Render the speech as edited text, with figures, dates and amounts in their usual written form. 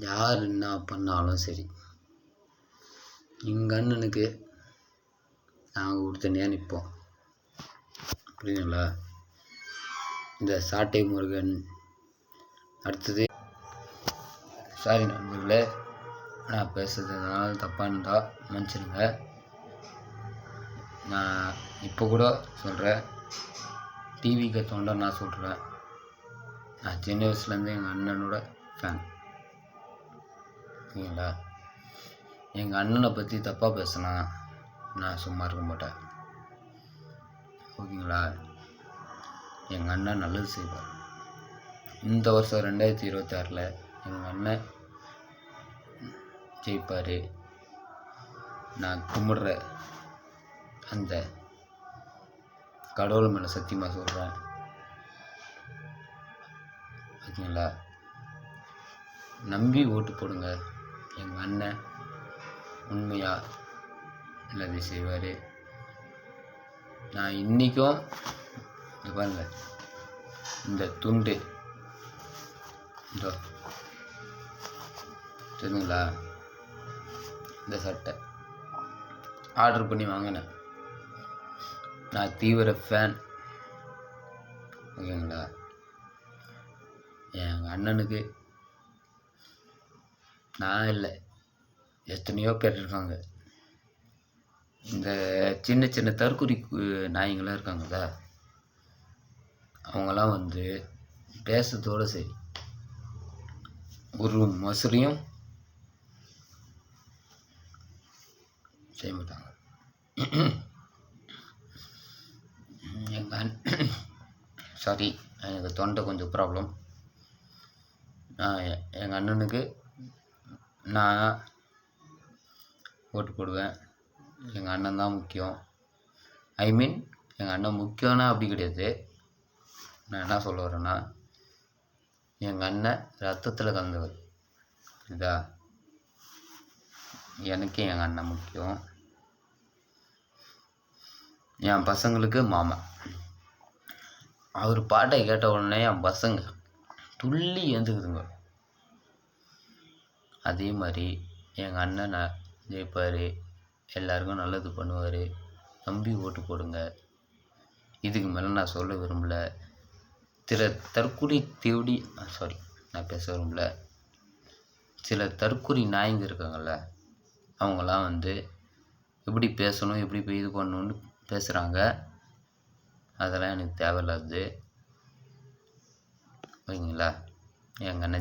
யார் என்ன பண்ணாலும் சரி, எங்கள் அண்ணனுக்கு நாங்கள் உறுதுணையாக நிற்போம். புரியுதுங்களா? இந்த சாட்டை முருகன் அடுத்தது. சாரி நண்பர்களே, நான் பேசுகிறதுனால தப்பாக இருந்தால் மன்னிச்சிடுங்க. நான் இப்போ கூட சொல்கிறேன், டிவிக்கு தொண்டை நான் சொல்கிறேன். நான் சின்ன வயசுலேருந்து எங்கள் அண்ணனோட ஃபேன். ஓகேங்களா? எங்கள் அண்ணனை பற்றி தப்பாக பேசினா நான் சும்மா இருக்க மாட்டேன். ஓகேங்களா? எங்கள் அண்ணன் நல்லது செய்வார். இந்த வருஷம் 2026 எங்கள் அண்ணன் ஜெயிப்பார். நான் கும்பிட்ற அந்த கடவுள் மேலே சத்தியமாக சொல்கிறேன். ஓகேங்களா? நம்பி ஓட்டு போடுங்க. எங்கள் அண்ணன் உண்மையாக நல்லது செய்வார். நான் இன்றைக்கும் இது பாருங்க, இந்த துண்டு இதோ தெரியுங்களா, இந்த சட்டை ஆர்டர் பண்ணி வாங்கினேன். நான் தீவிர ஃபேன். ஓகேங்களா? எங்கள் அண்ணனுக்கு நான் இல்லை, எத்தனையோ பேர் இருக்காங்க. இந்த சின்ன சின்ன தற்குறி நாய்ங்களாம் இருக்காங்களா, அவங்களாம் வந்து பேசுறதோடு சரி, ஒரு மசுரையும் செய்ய மாட்டாங்க. சாரி, எனக்கு தொண்டை கொஞ்சம் ப்ராப்ளம். எங்கள் அண்ணனுக்கு நான் ஓட்டு போடுவேன். எங்கள் அண்ணன் தான் முக்கியம். எங்கள் அண்ணன் முக்கியம்னா அப்படி கிடையாது. நான் என்ன சொல்ல வரேன்னா, எங்கள் அண்ணன் ரத்தத்தில் கலந்தவர். இதா எனக்கு எங்கள் அண்ணன் முக்கியம். என் பசங்களுக்கு மாமா. அவர் பாட்டை கேட்ட உடனே என் பசங்க துள்ளி எழுந்துக்குதுங்க. அதே மாதிரி எங்கள் அண்ணன் ஜெயிப்பார், எல்லாருக்கும் நல்லது பண்ணுவார். நம்பி ஓட்டு போடுங்க. இதுக்கு மேலே நான் சொல்ல விரும்பலை. நான் பேச விரும்பல. சில தற்குறி நாய்ங்க இருக்காங்கள்ல, அவங்களாம் வந்து எப்படி பேசணும், எப்படி இது பண்ணணுன்னு பேசுகிறாங்க. அதெல்லாம் எனக்கு தேவையில்லாது. ஓகேங்களா? எங்கள் அண்ணன்